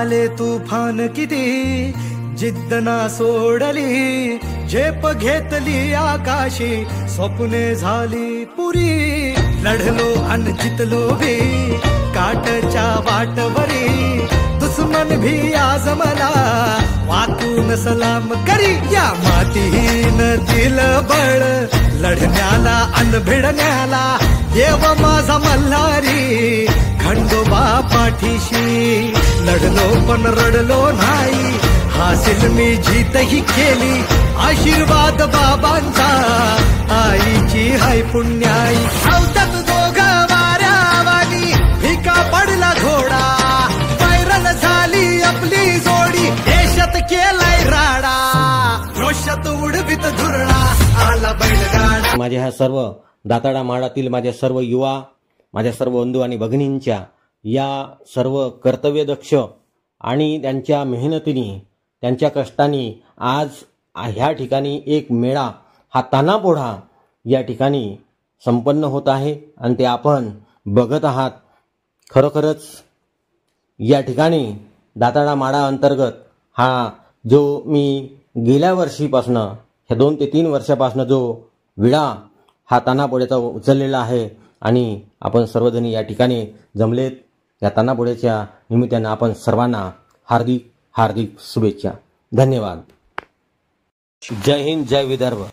आले तुफान किती जिद्द ना सोडली, झेप घेतली आकाशी, स्वप्ने झाली पुरी, लढलो अन जितलो भी काटच्या वाटवरी, दुश्मन भी आज मला वाकून सलाम करी, या मातीहीन दिल बळ लढण्याला अन भिडण्याला, देव माझा मल्हारी खंडोबा पाठीशी, लढलो पण रडलो नाही, हासिल मी जीतही केली, आशीर्वाद बाबांचा आईची हाय पुण्याई, अवतात दोघ वाऱ्यावानी भिका पडला घोडा, पैरल झाली आपली जोडी, देशात केलाय राडा, रोषात उडवीत धुरळा, आला बैलगाडा। माझ्या ह्या सर्व दाताडा माडातील माझ्या सर्व युवा, माझ्या सर्व बंधू आणि भगिनींच्या या सर्व कर्तव्यदक्ष आणि त्यांच्या मेहनतीने, त्यांच्या कष्टाने आज ह्या ठिकाणी एक मेळा हा तानापोढा या ठिकाणी संपन्न होत आहे आणि ते आपण बघत आहात। खरोखरच या ठिकाणी दाताडा माडा अंतर्गत हा जो मी गेल्या वर्षीपासून ह्या 2 ते 3 वर्षापासून जो विडा हा तानापोड्याचा उचललेला आहे आणि आपण सर्वजण या ठिकाणी जमलेत, या तानापोड्याच्या निमित्तानं आपण सर्वांना हार्दिक हार्दिक शुभेच्छा। धन्यवाद। जय हिंद, जय विदर्भ।